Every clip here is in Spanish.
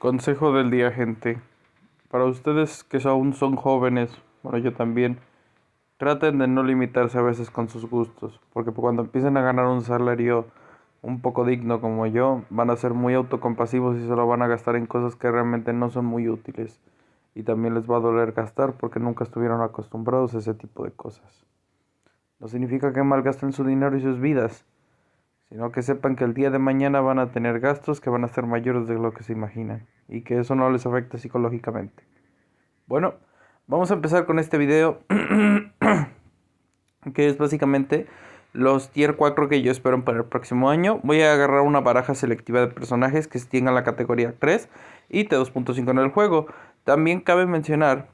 Consejo del día, gente. Para ustedes que aún son jóvenes, bueno, yo también, traten de no limitarse a veces con sus gustos, porque cuando empiecen a ganar un salario un poco digno como yo, van a ser muy autocompasivos y se lo van a gastar en cosas que realmente no son muy útiles. Y también les va a doler gastar porque nunca estuvieron acostumbrados a ese tipo de cosas. No significa que malgasten su dinero y sus vidas, sino que sepan que el día de mañana van a tener gastos que van a ser mayores de lo que se imaginan y que eso no les afecta psicológicamente. Bueno, vamos a empezar con este video que es básicamente los tier 4 que yo espero para el próximo año. Voy a agarrar una baraja selectiva de personajes que estén en la categoría 3 y T2.5 en el juego. También cabe mencionar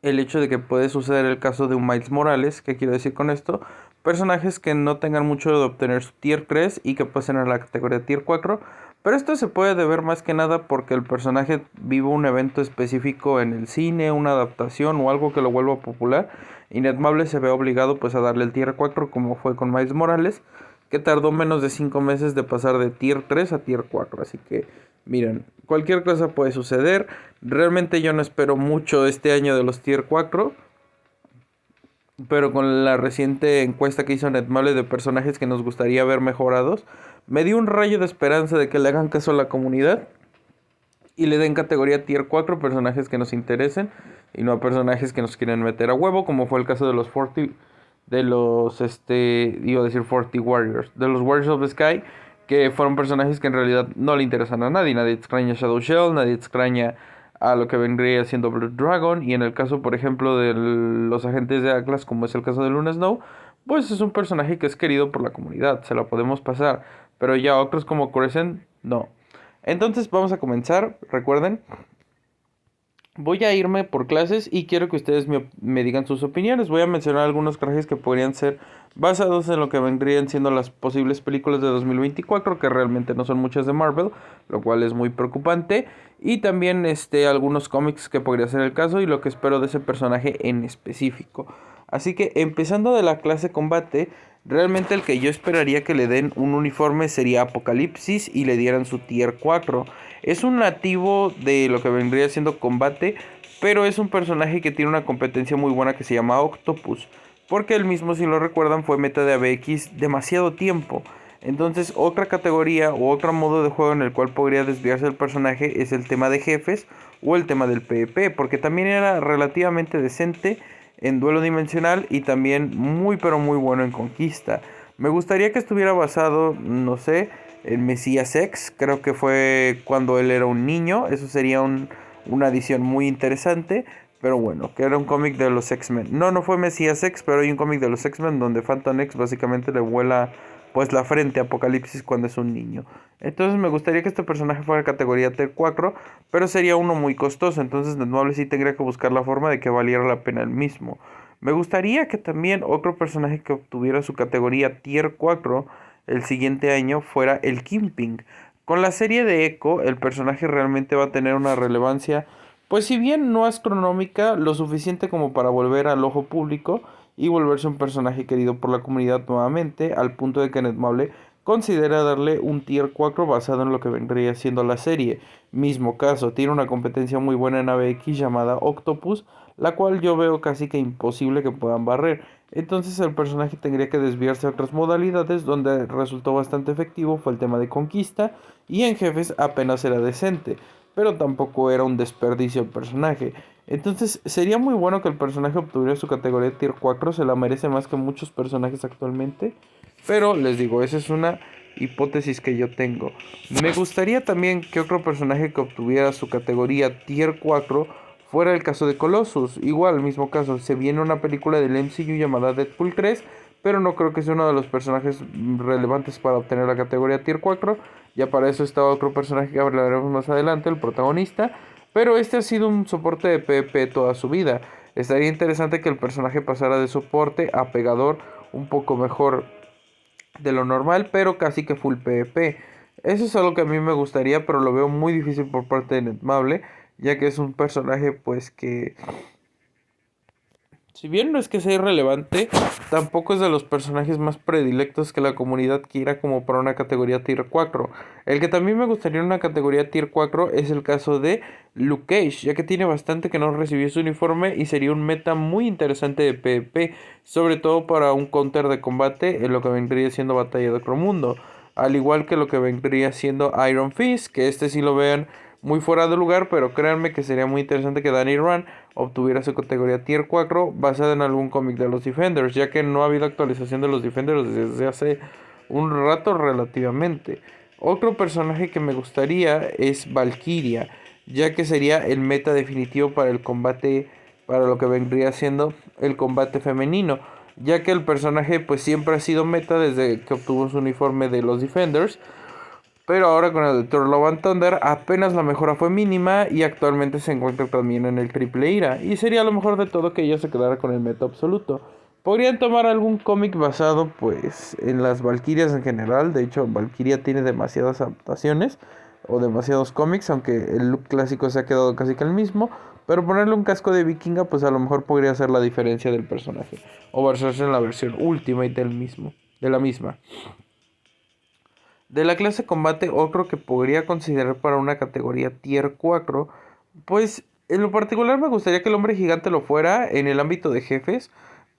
el hecho de que puede suceder el caso de un Miles Morales. ¿Qué quiero decir con esto? Personajes que no tengan mucho de obtener su tier 3 y que pasen a la categoría tier 4. Pero esto se puede deber más que nada porque el personaje vive un evento específico en el cine, una adaptación o algo que lo vuelva popular. Y Netmable se ve obligado pues a darle el tier 4 como fue con Miles Morales, que tardó menos de 5 meses de pasar de tier 3 a tier 4. Así que miren, cualquier cosa puede suceder. Realmente yo no espero mucho este año de los tier 4, pero con la reciente encuesta que hizo Netmable de personajes que nos gustaría ver mejorados, me dio un rayo de esperanza de que le hagan caso a la comunidad y le den categoría tier 4 personajes que nos interesen y no a personajes que nos quieren meter a huevo, como fue el caso de los 40, de los, iba a decir 40 Warriors, de los Warriors of the Sky, que fueron personajes que en realidad no le interesan a nadie. Nadie extraña a Shadow Shell, nadie extraña a lo que vendría siendo Blood Dragon. Y en el caso, por ejemplo, de los agentes de Atlas, como es el caso de Luna Snow, pues es un personaje que es querido por la comunidad, se la podemos pasar. Pero ya otros como Crescent, no. Entonces vamos a comenzar, recuerden. Voy a irme por clases y quiero que ustedes me digan sus opiniones. Voy a mencionar algunos trajes que podrían ser basados en lo que vendrían siendo las posibles películas de 2024, que realmente no son muchas de Marvel, lo cual es muy preocupante. Y también algunos cómics que podría ser el caso y lo que espero de ese personaje en específico. Así que empezando de la clase combate, realmente el que yo esperaría que le den un uniforme sería Apocalipsis y le dieran su tier 4. Es un nativo de lo que vendría siendo combate, pero es un personaje que tiene una competencia muy buena que se llama Octopus, porque él mismo, si lo recuerdan, fue meta de ABX demasiado tiempo. Entonces, otra categoría o otro modo de juego en el cual podría desviarse el personaje es el tema de jefes o el tema del PvP, porque también era relativamente decente en duelo dimensional y también muy pero muy bueno en conquista. Me gustaría que estuviera basado, no sé, en Mesías X, creo que fue cuando él era un niño, eso sería una adición muy interesante, pero bueno, que era un cómic de los X-Men. No, no fue Mesías X, pero hay un cómic de los X-Men donde Phantom X básicamente le vuela pues la frente a Apocalipsis cuando es un niño. Entonces me gustaría que este personaje fuera categoría T 4, pero sería uno muy costoso, entonces Netmable sí tendría que buscar la forma de que valiera la pena el mismo. Me gustaría que también otro personaje que obtuviera su categoría Tier 4 el siguiente año fuera el Kingpin. Con la serie de Echo, el personaje realmente va a tener una relevancia, pues si bien no astronómica, lo suficiente como para volver al ojo público y volverse un personaje querido por la comunidad nuevamente, al punto de que Netmable considera darle un tier 4 basado en lo que vendría siendo la serie. Mismo caso, tiene una competencia muy buena en ABX llamada Octopus, la cual yo veo casi que imposible que puedan barrer. Entonces el personaje tendría que desviarse a otras modalidades donde resultó bastante efectivo fue el tema de conquista y en jefes apenas era decente, pero tampoco era un desperdicio el personaje. Entonces sería muy bueno que el personaje obtuviera su categoría Tier 4, se la merece más que muchos personajes actualmente, pero les digo, esa es una hipótesis que yo tengo. Me gustaría también que otro personaje que obtuviera su categoría Tier 4 fuera el caso de Colossus. Igual, mismo caso, se viene una película del MCU llamada Deadpool 3, pero no creo que sea uno de los personajes relevantes para obtener la categoría Tier 4. Ya para eso está otro personaje que hablaremos más adelante, el protagonista. Pero este ha sido un soporte de PvP toda su vida. Estaría interesante que el personaje pasara de soporte a pegador un poco mejor de lo normal, pero casi que full PvP. Eso es algo que a mí me gustaría, pero lo veo muy difícil por parte de Netmable, ya que es un personaje pues Si bien no es que sea irrelevante, tampoco es de los personajes más predilectos que la comunidad quiera como para una categoría Tier 4. El que también me gustaría en una categoría Tier 4 es el caso de Luke Cage, ya que tiene bastante que no recibió su uniforme y sería un meta muy interesante de PvP, sobre todo para un counter de combate en lo que vendría siendo Batalla de otro mundo. Al igual que lo que vendría siendo Iron Fist, que este sí lo vean muy fuera de lugar, pero créanme que sería muy interesante que Danny Rand obtuviera su categoría Tier 4 basada en algún cómic de los Defenders, ya que no ha habido actualización de los Defenders desde hace un rato relativamente. Otro personaje que me gustaría es Valkyria, ya que sería el meta definitivo para el combate, para lo que vendría siendo el combate femenino, ya que el personaje pues siempre ha sido meta desde que obtuvo su uniforme de los Defenders. Pero ahora con el de Thor Love and Thunder apenas la mejora fue mínima y actualmente se encuentra también en el triple ira. Y sería lo mejor de todo que ella se quedara con el meta absoluto. Podrían tomar algún cómic basado pues en las Valkyrias en general. De hecho, Valkyria tiene demasiadas adaptaciones o demasiados cómics, aunque el look clásico se ha quedado casi que el mismo. Pero ponerle un casco de vikinga pues a lo mejor podría ser la diferencia del personaje. O basarse en la versión Ultimate del mismo, de la misma. De la clase combate, otro que podría considerar para una categoría Tier 4, pues en lo particular me gustaría que el hombre gigante lo fuera en el ámbito de jefes,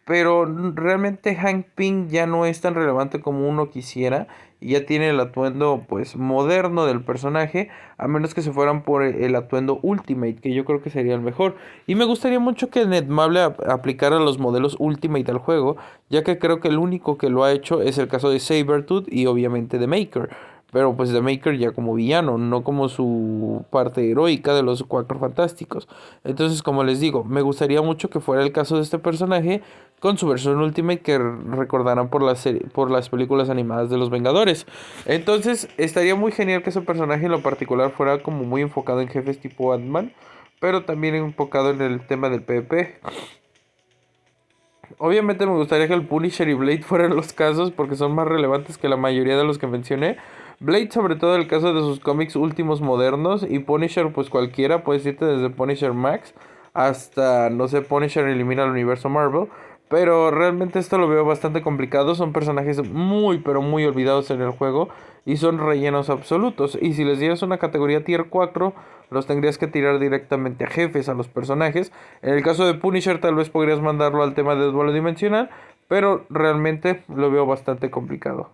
pero realmente Hank Pym ya no es tan relevante como uno quisiera y ya tiene el atuendo pues moderno del personaje, a menos que se fueran por el atuendo Ultimate, que yo creo que sería el mejor. Y me gustaría mucho que Netmable aplicara los modelos Ultimate al juego, ya que creo que el único que lo ha hecho es el caso de Sabretooth y obviamente de Maker. Pero pues de Maker ya como villano, no como su parte heroica de los Cuatro Fantásticos. Entonces, como les digo, me gustaría mucho que fuera el caso de este personaje con su versión Ultimate que recordarán por por las películas animadas de los Vengadores. Entonces, estaría muy genial que ese personaje en lo particular fuera como muy enfocado en jefes tipo Ant-Man, pero también enfocado en el tema del PvP. Obviamente me gustaría que el Punisher y Blade fueran los casos porque son más relevantes que la mayoría de los que mencioné. Blade sobre todo el caso de sus cómics últimos modernos y Punisher pues cualquiera, puedes irte desde Punisher Max hasta, no sé, Punisher elimina el universo Marvel. Pero realmente esto lo veo bastante complicado, son personajes muy pero muy olvidados en el juego y son rellenos absolutos. Y si les dieras una categoría Tier 4 los tendrías que tirar directamente a jefes, a los personajes. En el caso de Punisher tal vez podrías mandarlo al tema de duelo dimensional, pero realmente lo veo bastante complicado.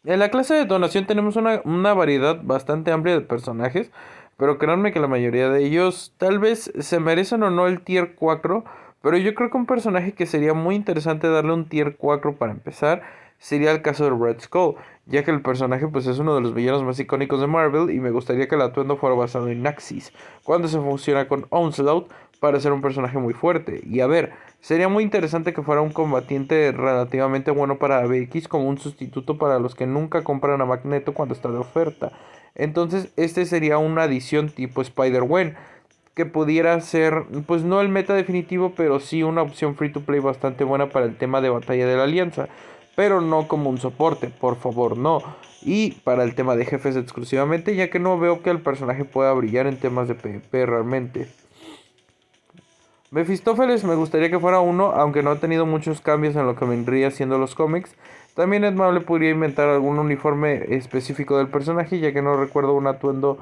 En la clase de donación tenemos una variedad bastante amplia de personajes, pero créanme que la mayoría de ellos tal vez se merecen o no el tier 4, pero yo creo que un personaje que sería muy interesante darle un tier 4 para empezar sería el caso de Red Skull, ya que el personaje pues es uno de los villanos más icónicos de Marvel y me gustaría que el atuendo fuera basado en Naxxis, cuando se fusiona con Onslaught para ser un personaje muy fuerte. Y a ver, sería muy interesante que fuera un combatiente relativamente bueno para ABX como un sustituto para los que nunca compran a Magneto cuando está de oferta. Entonces, este sería una adición tipo Spider-Gwen que pudiera ser, pues no el meta definitivo, pero sí una opción free to play bastante buena para el tema de batalla de la alianza. Pero no como un soporte, por favor, no. Y para el tema de jefes exclusivamente, ya que no veo que el personaje pueda brillar en temas de PvP realmente. Mefistófeles me gustaría que fuera uno, aunque no ha tenido muchos cambios en lo que vendría siendo los cómics. También Edmable podría inventar algún uniforme específico del personaje, ya que no recuerdo un atuendo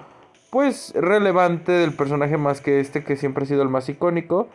pues relevante del personaje más que este que siempre ha sido el más icónico.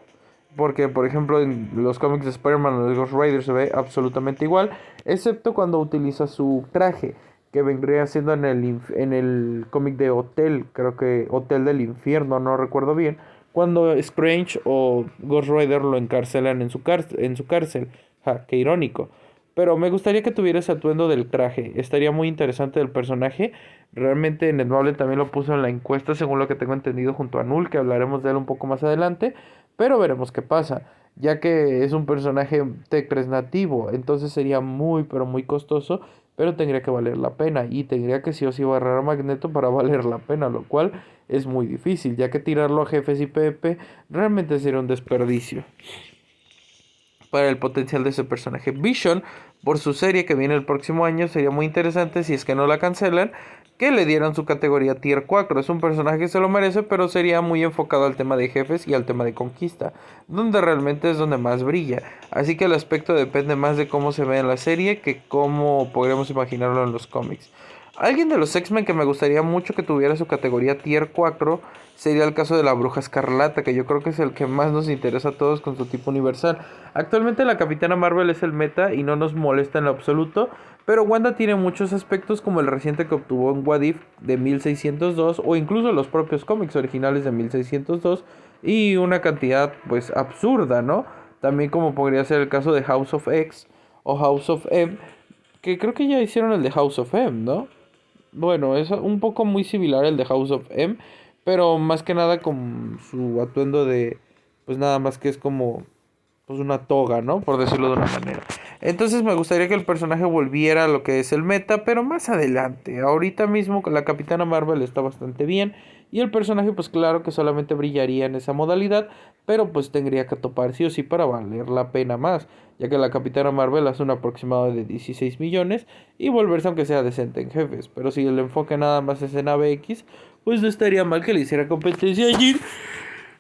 Porque, por ejemplo, en los cómics de Spider-Man o de Ghost Rider se ve absolutamente igual, excepto cuando utiliza su traje, que vendría siendo en el cómic de Hotel, creo que Hotel del Infierno, no recuerdo bien, cuando Strange o Ghost Rider lo encarcelan en su cárcel. Ja, qué irónico. Pero me gustaría que tuviera ese atuendo del traje. Estaría muy interesante el personaje. Realmente Netmable también lo puso en la encuesta, según lo que tengo entendido, junto a Null, que hablaremos de él un poco más adelante. Pero veremos qué pasa. Ya que es un personaje T3 nativo. Entonces sería muy, pero muy costoso. Pero tendría que valer la pena. Y tendría que sí o sí barrar a Magneto para valer la pena. Lo cual es muy difícil. Ya que tirarlo a jefes y PvP realmente sería un desperdicio para el potencial de ese personaje. Vision, por su serie que viene el próximo año, sería muy interesante si es que no la cancelan, que le dieran su categoría Tier 4. Es un personaje que se lo merece, pero sería muy enfocado al tema de jefes y al tema de conquista, donde realmente es donde más brilla. Así que el aspecto depende más de cómo se ve en la serie que cómo podríamos imaginarlo en los cómics. Alguien de los X-Men que me gustaría mucho que tuviera su categoría Tier 4 sería el caso de la Bruja Escarlata, que yo creo que es el que más nos interesa a todos con su tipo universal. Actualmente la Capitana Marvel es el meta y no nos molesta en lo absoluto, pero Wanda tiene muchos aspectos como el reciente que obtuvo en What If de 1602 o incluso los propios cómics originales de 1602 y una cantidad pues absurda, ¿no? También como podría ser el caso de House of X o House of M, que creo que ya hicieron el de House of M, ¿no? Bueno, es un poco muy similar al de House of M, pero más que nada con su atuendo de, pues nada más que es como, pues una toga, ¿no? Por decirlo de una manera. Entonces me gustaría que el personaje volviera a lo que es el meta, pero más adelante. Ahorita mismo con la Capitana Marvel está bastante bien y el personaje, pues claro que solamente brillaría en esa modalidad, pero pues tendría que topar sí o sí para valer la pena más, ya que la Capitana Marvel hace un aproximado de 16 millones y volverse aunque sea decente en jefes. Pero si el enfoque nada más es en ABX, pues no estaría mal que le hiciera competencia allí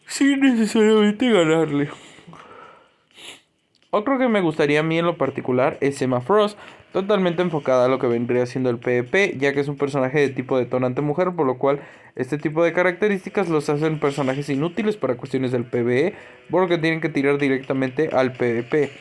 sin necesariamente ganarle. Otro que me gustaría a mí en lo particular es Emma Frost, totalmente enfocada a lo que vendría siendo el PvP, ya que es un personaje de tipo detonante mujer, por lo cual este tipo de características los hacen personajes inútiles para cuestiones del PvE, porque tienen que tirar directamente al PvP.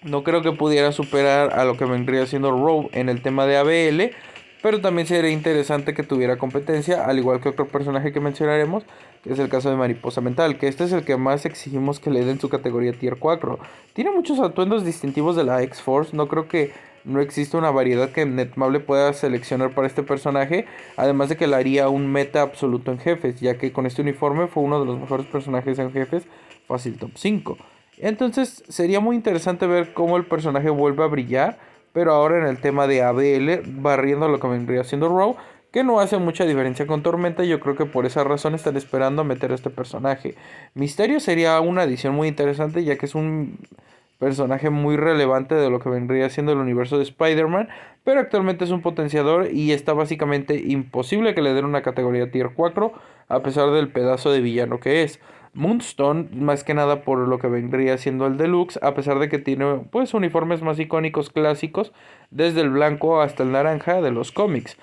No creo que pudiera superar a lo que vendría siendo Rogue en el tema de ABL, pero también sería interesante que tuviera competencia, al igual que otro personaje que mencionaremos, que es el caso de Mariposa Mental, que este es el que más exigimos que le den su categoría Tier 4. Tiene muchos atuendos distintivos de la X-Force, no creo que no exista una variedad que Netmable pueda seleccionar para este personaje, además de que le haría un meta absoluto en jefes, ya que con este uniforme fue uno de los mejores personajes en jefes, fácil top 5. Entonces sería muy interesante ver cómo el personaje vuelve a brillar, pero ahora en el tema de ABL, barriendo lo que vendría siendo Raw, que no hace mucha diferencia con Tormenta, y yo creo que por esa razón están esperando a meter a este personaje. Misterio sería una adición muy interesante, ya que es un personaje muy relevante de lo que vendría siendo el universo de Spider-Man, pero actualmente es un potenciador y está básicamente imposible que le den una categoría Tier 4, a pesar del pedazo de villano que es. Moonstone, más que nada por lo que vendría siendo el deluxe, a pesar de que tiene pues uniformes más icónicos clásicos, desde el blanco hasta el naranja de los cómics.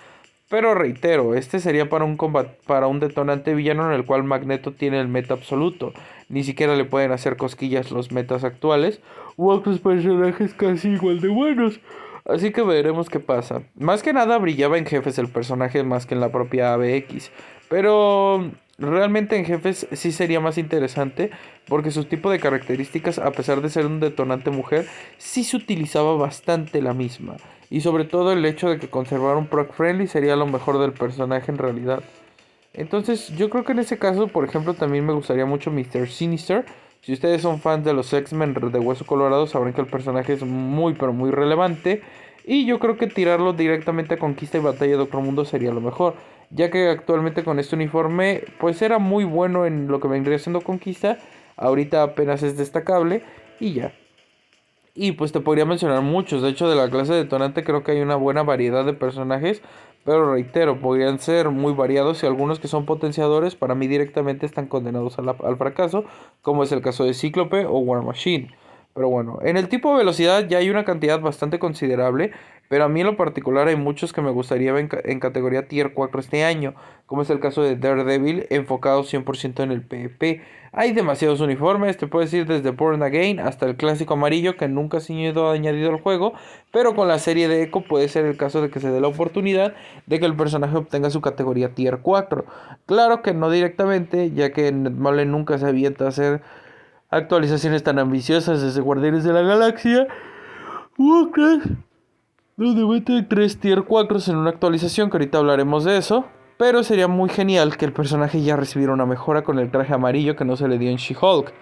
Pero reitero, este sería para un detonante villano en el cual Magneto tiene el meta absoluto. Ni siquiera le pueden hacer cosquillas los metas actuales u otros personajes casi igual de buenos. Así que veremos qué pasa. Más que nada brillaba en jefes el personaje más que en la propia ABX. Pero realmente en jefes sí sería más interesante porque su tipo de características, a pesar de ser un detonante mujer, sí se utilizaba bastante la misma. Y sobre todo el hecho de que conservar un proc friendly sería lo mejor del personaje en realidad. Entonces yo creo que en ese caso, por ejemplo, también me gustaría mucho Mr. Sinister. Si ustedes son fans de los X-Men de Hueso Colorado, sabrán que el personaje es muy pero muy relevante. Y yo creo que tirarlo directamente a Conquista y Batalla de Otro Mundo sería lo mejor, ya que actualmente con este uniforme pues era muy bueno en lo que vendría siendo Conquista, ahorita apenas es destacable y ya. Y pues te podría mencionar muchos, de hecho de la clase detonante creo que hay una buena variedad de personajes, pero reitero, podrían ser muy variados y algunos que son potenciadores para mí directamente están condenados al fracaso, como es el caso de Cíclope o War Machine. Pero bueno, en el tipo de velocidad ya hay una cantidad bastante considerable, pero a mí en lo particular hay muchos que me gustaría ver en categoría Tier 4 este año, como es el caso de Daredevil, enfocado 100% en el PvP. Hay demasiados uniformes, te puedes ir desde Born Again hasta el clásico amarillo que nunca ha sido añadido al juego, pero con la serie de Echo puede ser el caso de que se dé la oportunidad de que el personaje obtenga su categoría Tier 4. Claro que no directamente, ya que Netmable nunca se avienta a hacer actualizaciones tan ambiciosas desde Guardianes de la Galaxia. Warcraft, donde mete 3 Tier 4 en una actualización, que ahorita hablaremos de eso. Pero sería muy genial que el personaje ya recibiera una mejora con el traje amarillo que no se le dio en She-Hulk.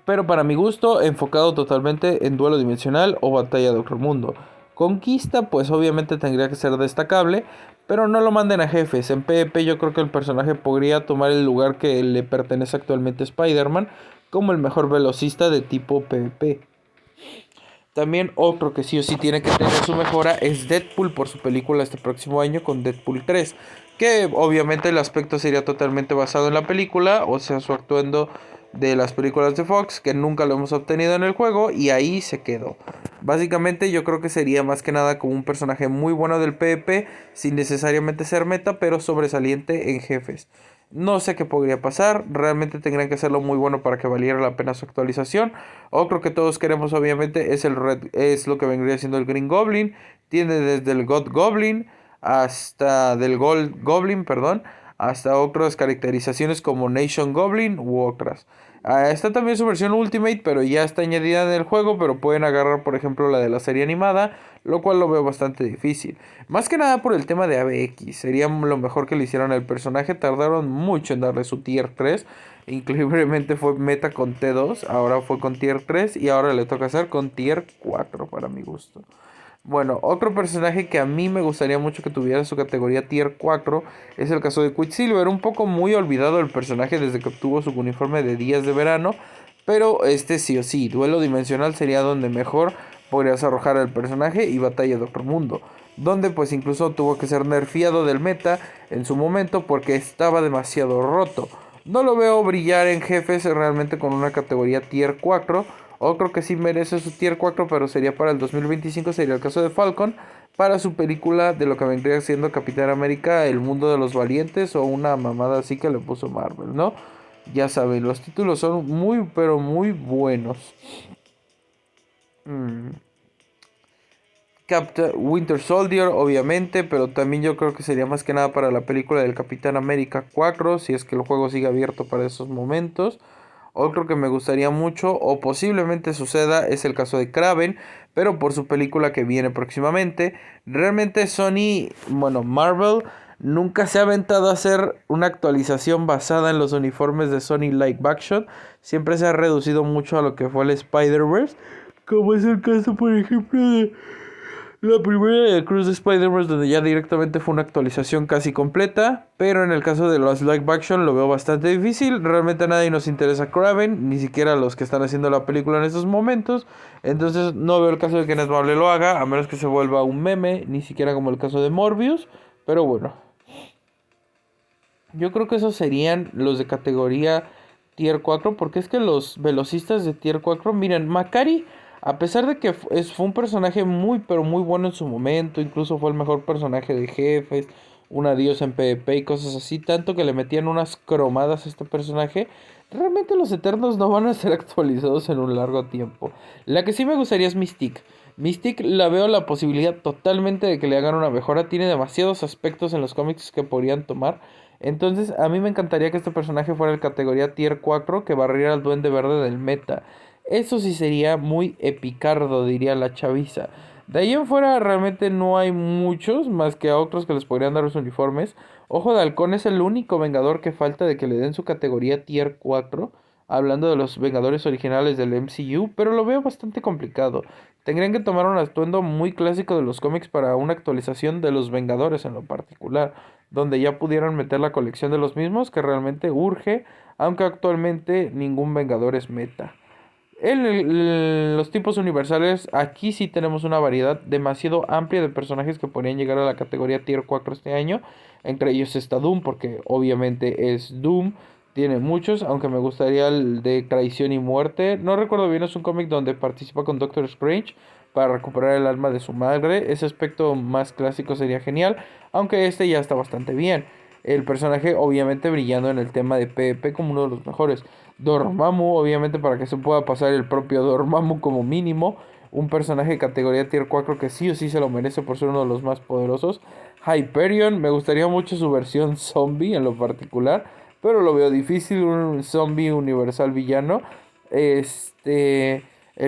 Pero para mi gusto, enfocado totalmente en duelo dimensional o batalla de otro mundo. Conquista, pues obviamente tendría que ser destacable, pero no lo manden a jefes. En PvP yo creo que el personaje podría tomar el lugar que le pertenece actualmente a Spider-Man como el mejor velocista de tipo PvP. También otro que sí o sí tiene que tener su mejora es Deadpool por su película este próximo año con Deadpool 3. Que obviamente el aspecto sería totalmente basado en la película, o sea, su atuendo de las películas de Fox, que nunca lo hemos obtenido en el juego, y ahí se quedó. Básicamente yo creo que sería más que nada como un personaje muy bueno del PvP, sin necesariamente ser meta, pero sobresaliente en jefes. No sé qué podría pasar, realmente tendrían que hacerlo muy bueno para que valiera la pena su actualización. Otro que todos queremos obviamente es es lo que vendría siendo el Green Goblin. Tiene desde el God Goblin hasta del Gold Goblin, perdón, hasta otras caracterizaciones como Nation Goblin u otras. Está también su versión Ultimate, pero ya está añadida en el juego, pero pueden agarrar por ejemplo la de la serie animada, lo cual lo veo bastante difícil. Más que nada por el tema de ABX, sería lo mejor que le hicieron al personaje, tardaron mucho en darle su tier 3, increíblemente fue meta con T2, ahora fue con tier 3 y ahora le toca hacer con tier 4 para mi gusto. Bueno, otro personaje que a mí me gustaría mucho que tuviera su categoría Tier 4 es el caso de Quicksilver. Un poco muy olvidado el personaje desde que obtuvo su uniforme de días de verano. Pero este sí o sí, duelo dimensional sería donde mejor podrías arrojar al personaje y batalla de otro mundo. Donde pues incluso tuvo que ser nerfeado del meta en su momento porque estaba demasiado roto. No lo veo brillar en jefes realmente con una categoría Tier 4. Otro que sí merece su tier 4, pero sería para el 2025, sería el caso de Falcon, para su película de lo que vendría siendo Capitán América, El Mundo de los Valientes, o una mamada así que le puso Marvel, ¿no? Ya saben, los títulos son muy, pero muy buenos. Mm. Captain Winter Soldier, obviamente, pero también yo creo que sería más que nada para la película del Capitán América 4, si es que el juego sigue abierto para esos momentos. Otro que me gustaría mucho o posiblemente suceda es el caso de Kraven, pero por su película que viene próximamente. Realmente Sony, bueno, Marvel nunca se ha aventado a hacer una actualización basada en los uniformes de Sony Live Action. Siempre se ha reducido mucho a lo que fue el Spider-Verse, como es el caso, por ejemplo, de la primera de Cruz de Spider-Man, donde ya directamente fue una actualización casi completa. Pero en el caso de los live action lo veo bastante difícil. Realmente a nadie nos interesa Kraven, ni siquiera los que están haciendo la película en estos momentos. Entonces no veo el caso de que Netmarble lo haga, a menos que se vuelva un meme, ni siquiera como el caso de Morbius. Pero bueno, yo creo que esos serían los de categoría Tier 4, porque es que los velocistas de Tier 4, miren, Makari, a pesar de que fue un personaje muy, pero muy bueno en su momento, incluso fue el mejor personaje de jefes, un adiós en PvP y cosas así, tanto que le metían unas cromadas a este personaje, realmente los Eternos no van a ser actualizados en un largo tiempo. La que sí me gustaría es Mystique. Mystique la veo la posibilidad totalmente de que le hagan una mejora, tiene demasiados aspectos en los cómics que podrían tomar. Entonces, a mí me encantaría que este personaje fuera el categoría Tier 4 que barriera al Duende Verde del meta. Eso sí sería muy epicardo, diría la chaviza. De ahí en fuera realmente no hay muchos, más que a otros que les podrían dar los uniformes. Ojo de Halcón es el único Vengador que falta de que le den su categoría Tier 4. Hablando de los Vengadores originales del MCU, pero lo veo bastante complicado. Tendrían que tomar un atuendo muy clásico de los cómics para una actualización de los Vengadores en lo particular, donde ya pudieran meter la colección de los mismos que realmente urge, aunque actualmente ningún Vengador es meta. En los tipos universales, aquí sí tenemos una variedad demasiado amplia de personajes que podrían llegar a la categoría Tier 4 este año. Entre ellos está Doom, porque obviamente es Doom. Tiene muchos, aunque me gustaría el de Traición y Muerte. No recuerdo bien, es un cómic donde participa con Doctor Strange para recuperar el alma de su madre. Ese aspecto más clásico sería genial, aunque este ya está bastante bien. El personaje obviamente brillando en el tema de PvP como uno de los mejores. Dormammu, obviamente para que se pueda pasar el propio Dormammu como mínimo. Un personaje de categoría Tier 4 que sí o sí se lo merece por ser uno de los más poderosos. Hyperion, me gustaría mucho su versión zombie en lo particular, pero lo veo difícil, un zombie universal villano. El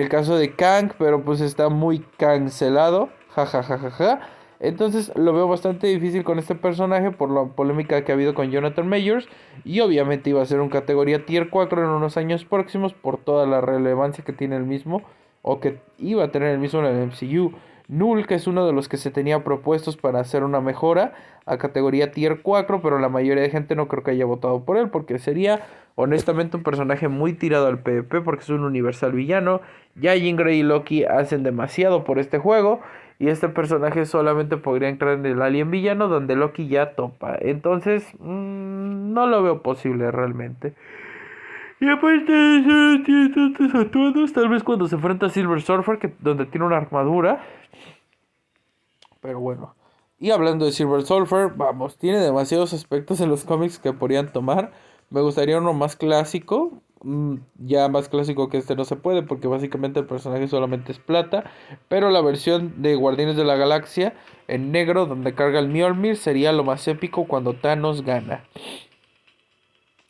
caso de Kang, pero pues está muy cancelado. Ja, ja, ja, ja, ja. Entonces lo veo bastante difícil con este personaje por la polémica que ha habido con Jonathan Majors. Y obviamente iba a ser un categoría Tier 4 en unos años próximos por toda la relevancia que tiene el mismo. O que iba a tener el mismo en el MCU. Null, que es uno de los que se tenía propuestos para hacer una mejora a categoría Tier 4, pero la mayoría de gente no creo que haya votado por él, porque sería honestamente un personaje muy tirado al PvP, porque es un universal villano. Ya Jean Grey y Loki hacen demasiado por este juego, y este personaje solamente podría entrar en el Alien villano, donde Loki ya topa. Entonces, no lo veo posible realmente. Y aparte de eso, tiene tantos atuendos. Tal vez cuando se enfrenta a Silver Surfer, donde tiene una armadura. Pero bueno. Y hablando de Silver Surfer, vamos, tiene demasiados aspectos en los cómics que podrían tomar. Me gustaría uno más clásico. Ya más clásico que este no se puede, porque básicamente el personaje solamente es plata. Pero la versión de Guardianes de la Galaxia en negro, donde carga el Mjolnir, sería lo más épico cuando Thanos gana.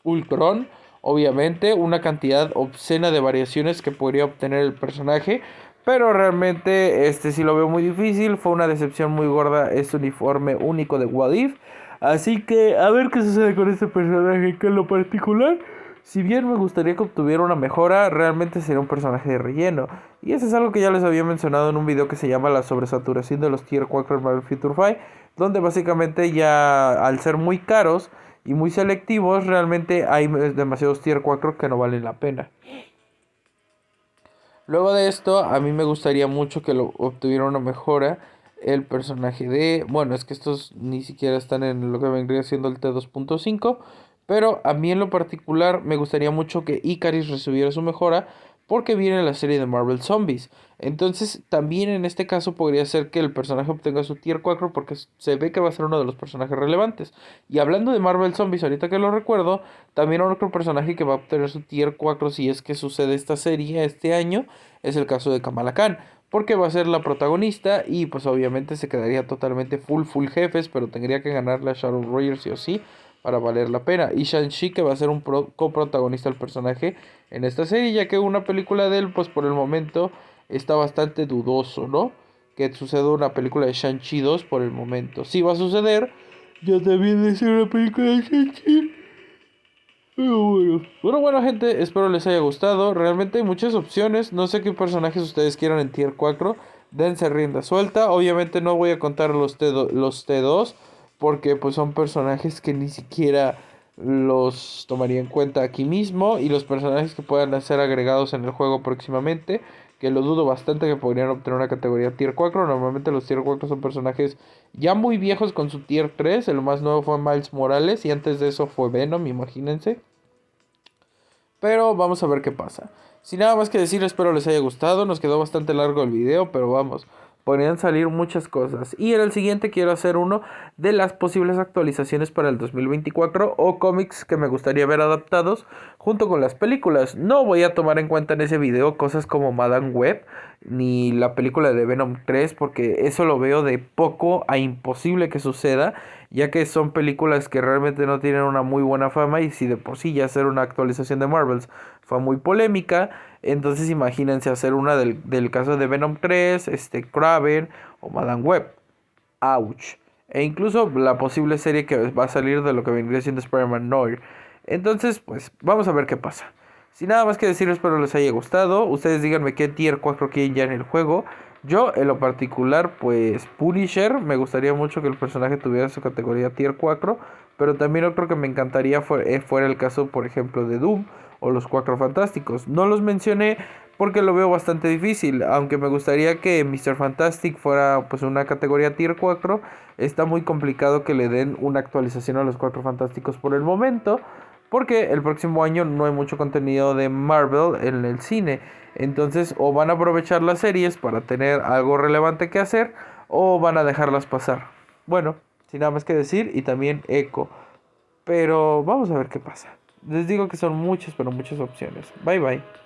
Ultron, obviamente, una cantidad obscena de variaciones que podría obtener el personaje, pero realmente este sí lo veo muy difícil. Fue una decepción muy gorda este uniforme único de What If. Así que a ver qué sucede con este personaje, que en lo particular, si bien me gustaría que obtuviera una mejora, realmente sería un personaje de relleno. Y eso es algo que ya les había mencionado en un video que se llama la sobresaturación de los Tier 4 en Marvel Future 5, donde básicamente ya al ser muy caros y muy selectivos, realmente hay demasiados Tier 4 que no valen la pena. Luego de esto, a mí me gustaría mucho que lo obtuviera una mejora el personaje de... Bueno, es que estos ni siquiera están en lo que vendría siendo el T2.5, pero a mí en lo particular me gustaría mucho que Icarus recibiera su mejora porque viene la serie de Marvel Zombies. Entonces, también en este caso podría ser que el personaje obtenga su Tier 4 porque se ve que va a ser uno de los personajes relevantes. Y hablando de Marvel Zombies, ahorita que lo recuerdo, también otro personaje que va a obtener su Tier 4 si es que sucede esta serie este año es el caso de Kamala Khan, porque va a ser la protagonista y pues obviamente se quedaría totalmente full jefes, pero tendría que ganarle a Sharon Rogers sí o sí para valer la pena. Y Shang-Chi, que va a ser un coprotagonista del personaje en esta serie, ya que una película de él pues por el momento está bastante dudoso, ¿no? Que suceda una película de Shang-Chi 2 por el momento. Si va a suceder, ya también de ser una película de Shang-Chi. Pero bueno, gente, espero les haya gustado. Realmente hay muchas opciones. No sé qué personajes ustedes quieran en Tier 4. Dense rienda suelta. Obviamente no voy a contar los T2 porque pues son personajes que ni siquiera los tomaría en cuenta aquí mismo. Y los personajes que puedan ser agregados en el juego próximamente, que lo dudo bastante que podrían obtener una categoría Tier 4. Normalmente los Tier 4 son personajes ya muy viejos con su Tier 3. El más nuevo fue Miles Morales y antes de eso fue Venom, imagínense. Pero vamos a ver qué pasa. Sin nada más que decir, espero les haya gustado. Nos quedó bastante largo el video, pero vamos, podrían salir muchas cosas. Y en el siguiente quiero hacer uno de las posibles actualizaciones para el 2024 o cómics que me gustaría ver adaptados junto con las películas. No voy a tomar en cuenta en ese video cosas como Madame Web ni la película de Venom 3 porque eso lo veo de poco a imposible que suceda, ya que son películas que realmente no tienen una muy buena fama y si de por sí ya hacer una actualización de Marvels fue muy polémica, entonces imagínense hacer una del caso de Venom 3, Kraven o Madame Web. Ouch. E incluso la posible serie que va a salir de lo que vendría siendo Spider-Man Noir. Entonces, pues vamos a ver qué pasa. Sin nada más que decir, espero les haya gustado. Ustedes díganme qué tier 4 quieren ya en el juego. Yo, en lo particular, pues Punisher. Me gustaría mucho que el personaje tuviera su categoría tier 4. Pero también otro que me encantaría fuera el caso, por ejemplo, de Doom o los Cuatro Fantásticos. No los mencioné porque lo veo bastante difícil. Aunque me gustaría que Mr. Fantastic fuera pues una categoría tier 4. Está muy complicado que le den una actualización a los Cuatro Fantásticos por el momento, porque el próximo año no hay mucho contenido de Marvel en el cine. Entonces o van a aprovechar las series para tener algo relevante que hacer, o van a dejarlas pasar. Bueno, sin nada más que decir, y también Echo. Pero vamos a ver qué pasa. Les digo que son muchas, pero muchas opciones. Bye bye.